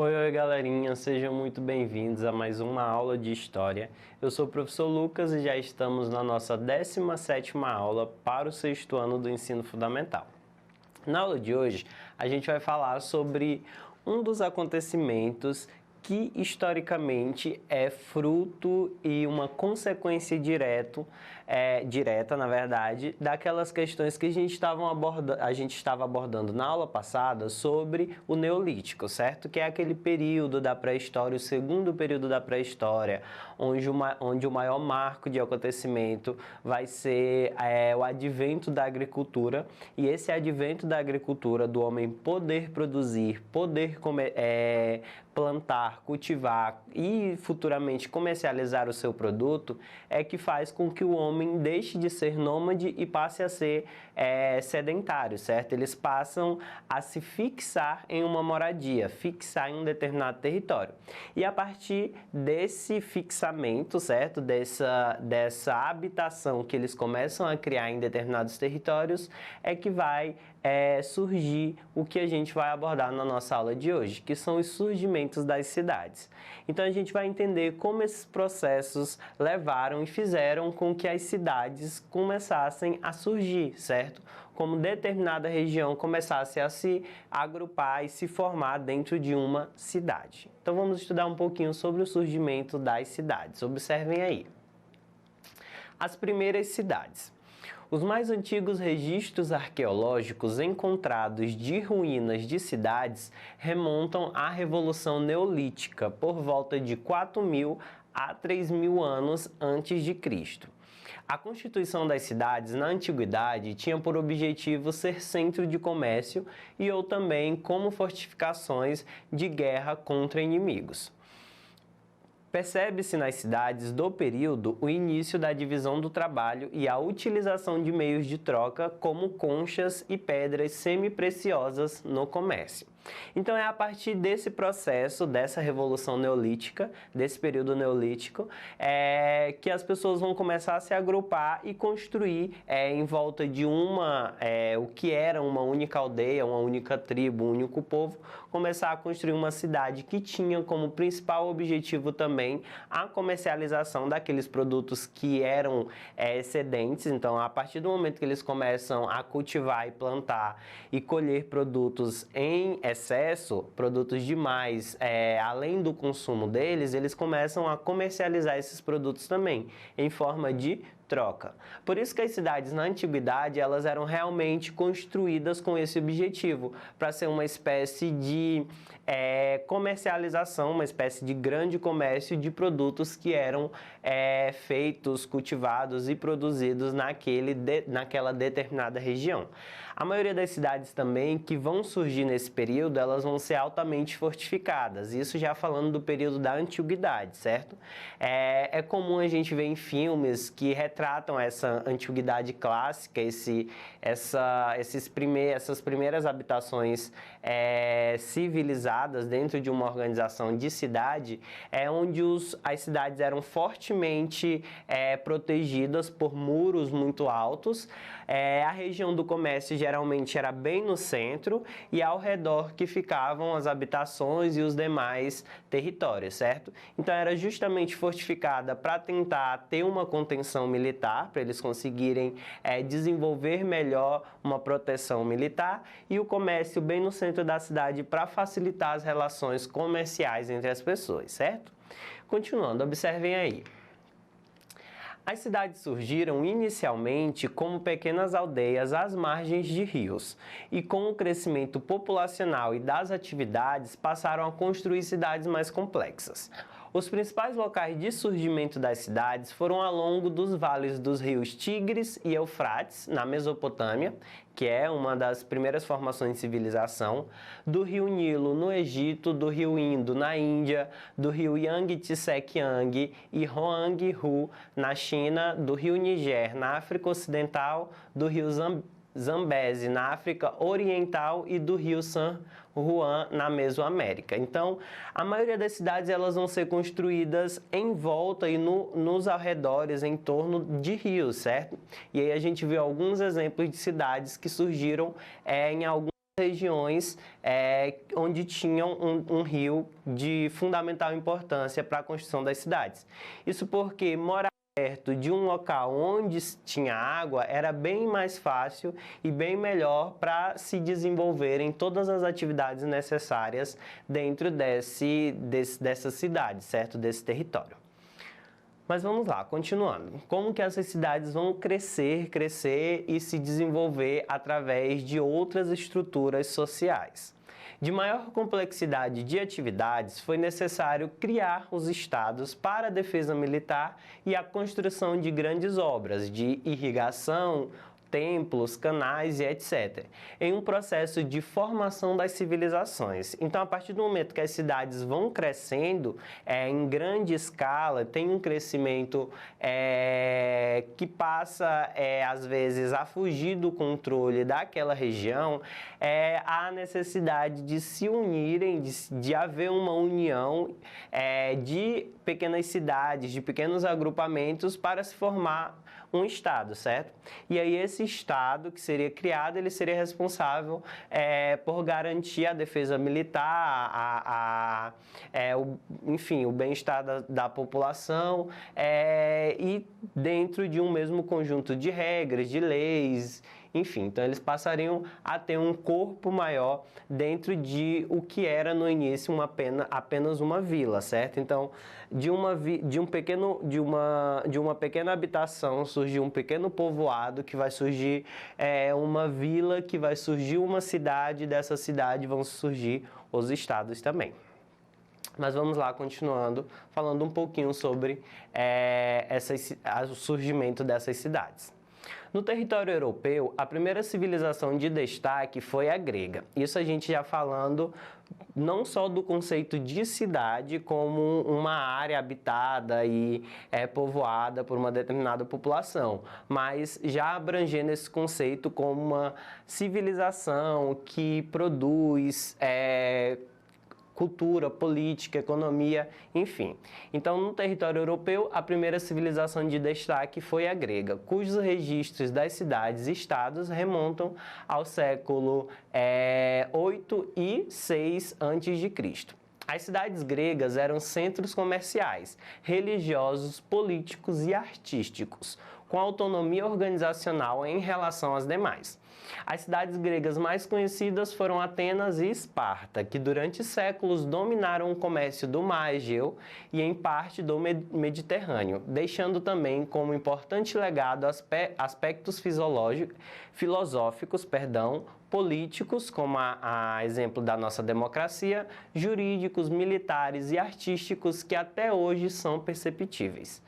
Oi, galerinha, sejam muito bem-vindos a mais uma aula de História. Eu sou o professor Lucas e já estamos na nossa 17ª aula para o 6º ano do ensino fundamental. Na aula de hoje, a gente vai falar sobre um dos acontecimentos que historicamente é fruto e uma consequência direta, na verdade, daquelas questões que a gente estava abordando na aula passada sobre o Neolítico, certo? Que é aquele período da pré-história, o segundo período da pré-história, onde o maior marco de acontecimento vai ser o advento da agricultura, e esse advento da agricultura, do homem poder produzir, poder plantar, cultivar e futuramente comercializar o seu produto, é que faz com que o homem deixe de ser nômade e passe a ser sedentário, certo? Eles passam a se fixar em uma moradia, fixar em um determinado território. E a partir desse fixamento, certo? Dessa habitação que eles começam a criar em determinados territórios, é que vai surgir o que a gente vai abordar na nossa aula de hoje, que são os surgimentos das cidades. Então a gente vai entender como esses processos levaram e fizeram com que as cidades começassem a surgir, certo? Como determinada região começasse a se agrupar e se formar dentro de uma cidade. Então vamos estudar um pouquinho sobre o surgimento das cidades. Observem aí. As primeiras cidades. Os mais antigos registros arqueológicos encontrados de ruínas de cidades remontam à Revolução Neolítica, por volta de 4.000 a 3.000 anos antes de Cristo. A constituição das cidades na antiguidade tinha por objetivo ser centro de comércio ou também como fortificações de guerra contra inimigos. Percebe-se nas cidades do período o início da divisão do trabalho e a utilização de meios de troca como conchas e pedras semi-preciosas no comércio. Então é a partir desse processo, dessa revolução neolítica, desse período neolítico, que as pessoas vão começar a se agrupar e construir em volta de o que era uma única aldeia, uma única tribo, um único povo, começar a construir uma cidade que tinha como principal objetivo também a comercialização daqueles produtos que eram excedentes. Então, a partir do momento que eles começam a cultivar e plantar e colher produtos em excesso, produtos demais, além do consumo deles, eles começam a comercializar esses produtos também, em forma de troca. Por isso que as cidades na antiguidade, elas eram realmente construídas com esse objetivo, para ser uma espécie de comercialização, uma espécie de grande comércio de produtos que eram feitos, cultivados e produzidos naquela determinada região. A maioria das cidades também que vão surgir nesse período, elas vão ser altamente fortificadas, isso já falando do período da antiguidade, certo? É comum a gente ver em filmes que retratam essa antiguidade clássica, essas primeiras habitações civilizadas dentro de uma organização de cidade, onde as cidades eram fortemente protegidas por muros muito altos. A região do comércio geralmente era bem no centro e ao redor que ficavam as habitações e os demais territórios, certo? Então era justamente fortificada para tentar ter uma contenção militar, para eles conseguirem desenvolver melhor uma proteção militar, e o comércio bem no centro da cidade para facilitar as relações comerciais entre as pessoas, certo? Continuando, observem aí. As cidades surgiram inicialmente como pequenas aldeias às margens de rios, e com o crescimento populacional e das atividades passaram a construir cidades mais complexas. Os principais locais de surgimento das cidades foram ao longo dos vales dos rios Tigres e Eufrates, na Mesopotâmia, que é uma das primeiras formações de civilização, do rio Nilo, no Egito, do rio Indo, na Índia, do rio Yangtze-Kiang e Hoang-Hu, na China, do rio Níger, na África Ocidental, do rio Zambeze, na África Oriental, e do rio San Juan, na Mesoamérica. Então, a maioria das cidades elas vão ser construídas em volta e nos arredores, em torno de rios, certo? E aí a gente vê alguns exemplos de cidades que surgiram em alguns regiões onde tinham um rio de fundamental importância para a construção das cidades. Isso porque morar perto de um local onde tinha água era bem mais fácil e bem melhor para se desenvolverem todas as atividades necessárias dentro dessa cidade, certo? Desse território. Mas vamos lá, continuando. Como que essas cidades vão crescer e se desenvolver através de outras estruturas sociais? De maior complexidade de atividades, foi necessário criar os estados para a defesa militar e a construção de grandes obras de irrigação, templos, canais e etc., em um processo de formação das civilizações. Então, a partir do momento que as cidades vão crescendo em grande escala, tem um crescimento que passa, às vezes, a fugir do controle daquela região, há necessidade de se unirem, de haver uma união de pequenas cidades, de pequenos agrupamentos para se formar um estado, certo? E aí esse estado que seria criado, ele seria responsável por garantir a defesa militar, enfim, o bem-estar da população e dentro de um mesmo conjunto de regras, de leis, enfim. Então eles passariam a ter um corpo maior dentro de o que era no início apenas uma vila, certo? Então, de uma pequena habitação surgiu um pequeno povoado, que vai surgir uma vila, que vai surgir uma cidade, dessa cidade vão surgir os estados também. Mas vamos lá, continuando, falando um pouquinho sobre o surgimento dessas cidades. No território europeu, a primeira civilização de destaque foi a grega. Isso a gente já falando não só do conceito de cidade como uma área habitada e povoada por uma determinada população, mas já abrangendo esse conceito como uma civilização que produz cultura, política, economia, enfim. Então, no território europeu, a primeira civilização de destaque foi a grega, cujos registros das cidades e estados remontam ao século 8 e 6 a.C. As cidades gregas eram centros comerciais, religiosos, políticos e artísticos, com autonomia organizacional em relação às demais. As cidades gregas mais conhecidas foram Atenas e Esparta, que durante séculos dominaram o comércio do Mar Egeu e em parte do Mediterrâneo, deixando também como importante legado aspectos filosóficos, políticos, como a exemplo da nossa democracia, jurídicos, militares e artísticos que até hoje são perceptíveis.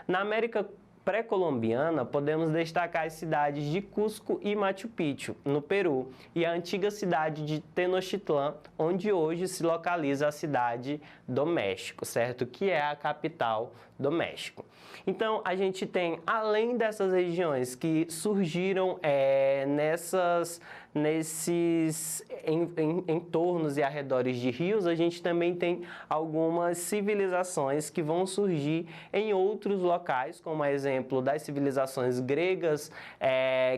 Na América pré-colombiana, podemos destacar as cidades de Cusco e Machu Picchu, no Peru, e a antiga cidade de Tenochtitlán, onde hoje se localiza a cidade do México, certo? Que é a capital do México. Então, a gente tem, além dessas regiões que surgiram nesses entornos e arredores de rios, a gente também tem algumas civilizações que vão surgir em outros locais, como exemplo das civilizações gregas,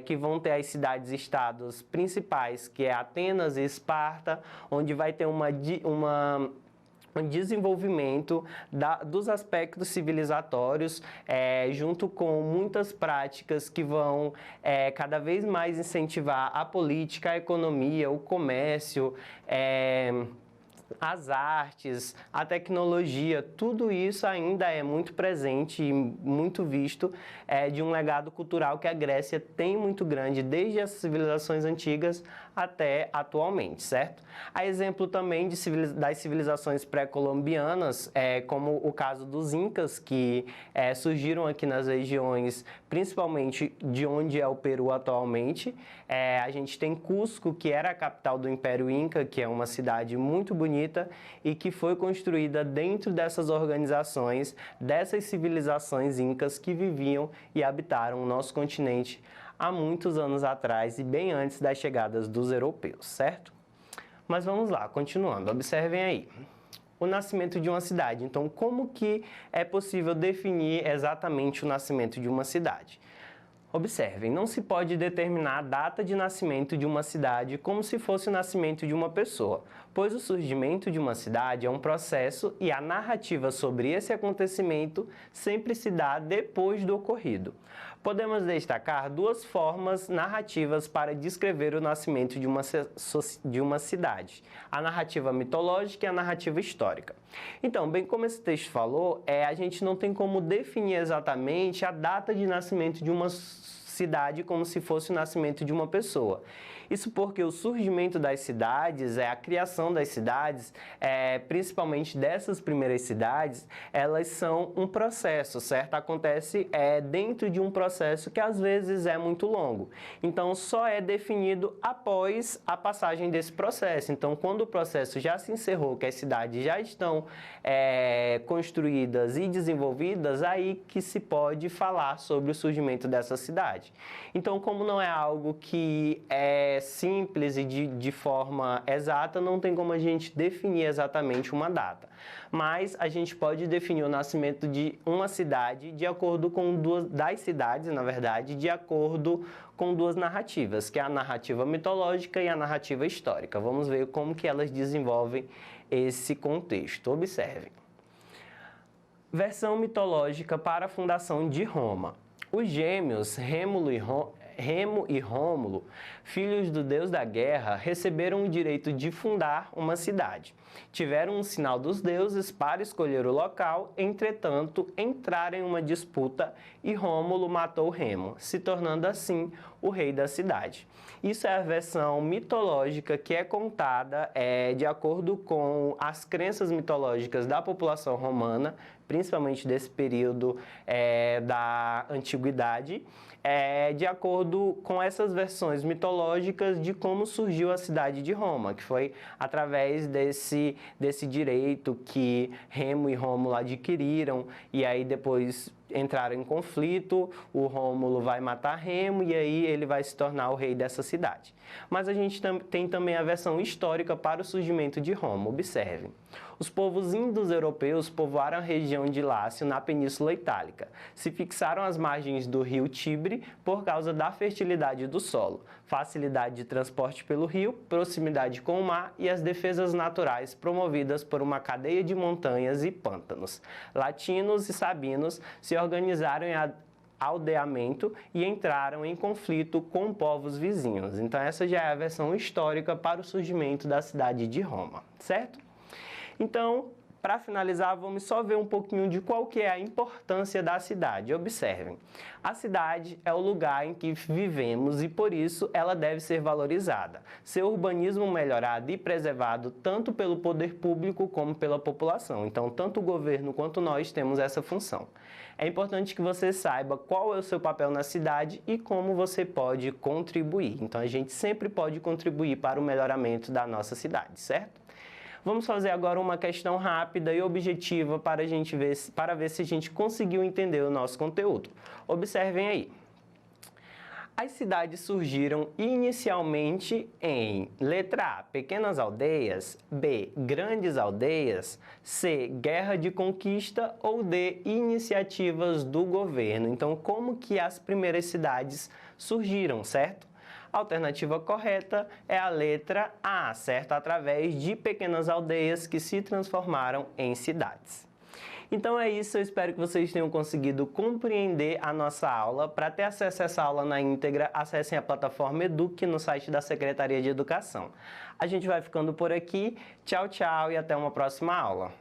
que vão ter as cidades-estados principais, que é Atenas e Esparta, onde vai ter um desenvolvimento dos aspectos civilizatórios, junto com muitas práticas que vão cada vez mais incentivar a política, a economia, o comércio, as artes, a tecnologia, tudo isso ainda é muito presente e muito visto de um legado cultural que a Grécia tem muito grande, desde as civilizações antigas até atualmente, certo? Há exemplo também das civilizações pré-colombianas, como o caso dos Incas, que surgiram aqui nas regiões, principalmente de onde é o Peru atualmente. A gente tem Cusco, que era a capital do Império Inca, que é uma cidade muito bonita e que foi construída dentro dessas organizações, dessas civilizações incas que viviam e habitaram o nosso continente há muitos anos atrás e bem antes das chegadas dos europeus, certo? Mas vamos lá, continuando, observem aí. O nascimento de uma cidade. Então, como que é possível definir exatamente o nascimento de uma cidade? Observem, não se pode determinar a data de nascimento de uma cidade como se fosse o nascimento de uma pessoa, pois o surgimento de uma cidade é um processo e a narrativa sobre esse acontecimento sempre se dá depois do ocorrido. Podemos destacar duas formas narrativas para descrever o nascimento de uma cidade: a narrativa mitológica e a narrativa histórica. Então, bem como esse texto falou, a gente não tem como definir exatamente a data de nascimento de uma cidade como se fosse o nascimento de uma pessoa. Isso porque o surgimento das cidades, a criação das cidades, principalmente dessas primeiras cidades, elas são um processo, certo? Acontece dentro de um processo que às vezes é muito longo. Então, só é definido após a passagem desse processo. Então, quando o processo já se encerrou, que as cidades já estão construídas e desenvolvidas, aí que se pode falar sobre o surgimento dessa cidade. Então, como não é algo que é simples e de forma exata, não tem como a gente definir exatamente uma data. Mas a gente pode definir o nascimento de uma cidade de acordo com das cidades, na verdade, de acordo com duas narrativas, que é a narrativa mitológica e a narrativa histórica. Vamos ver como que elas desenvolvem esse contexto. Observem. Versão mitológica para a fundação de Roma. Os gêmeos Remo e Rômulo, filhos do deus da guerra, receberam o direito de fundar uma cidade. Tiveram um sinal dos deuses para escolher o local, entretanto, entraram em uma disputa e Rômulo matou Remo, se tornando assim o rei da cidade. Isso é a versão mitológica que é contada de acordo com as crenças mitológicas da população romana, principalmente desse período da antiguidade, de acordo com essas versões mitológicas de como surgiu a cidade de Roma, que foi através desse direito que Remo e Rômulo adquiriram, e aí depois entraram em conflito, o Rômulo vai matar Remo e aí ele vai se tornar o rei dessa cidade. Mas a gente tem também a versão histórica para o surgimento de Roma. Observem. Os povos indo-europeus povoaram a região de Lácio na Península Itálica. Se fixaram às margens do rio Tibre por causa da fertilidade do solo, facilidade de transporte pelo rio, proximidade com o mar e as defesas naturais promovidas por uma cadeia de montanhas e pântanos. Latinos e sabinos se organizaram em aldeamento e entraram em conflito com povos vizinhos. Então essa já é a versão histórica para o surgimento da cidade de Roma, certo? Então, para finalizar, vamos só ver um pouquinho de qual que é a importância da cidade. Observem, a cidade é o lugar em que vivemos e, por isso, ela deve ser valorizada. Seu urbanismo melhorado e preservado tanto pelo poder público como pela população. Então, tanto o governo quanto nós temos essa função. É importante que você saiba qual é o seu papel na cidade e como você pode contribuir. Então, a gente sempre pode contribuir para o melhoramento da nossa cidade, certo? Vamos fazer agora uma questão rápida e objetiva para ver se a gente conseguiu entender o nosso conteúdo. Observem aí. As cidades surgiram inicialmente em letra A, pequenas aldeias, B, grandes aldeias, C, guerra de conquista ou D, iniciativas do governo. Então, como que as primeiras cidades surgiram, certo? A alternativa correta é a letra A, certo? Através de pequenas aldeias que se transformaram em cidades. Então é isso, eu espero que vocês tenham conseguido compreender a nossa aula. Para ter acesso a essa aula na íntegra, acessem a plataforma Eduque no site da Secretaria de Educação. A gente vai ficando por aqui. Tchau, tchau e até uma próxima aula.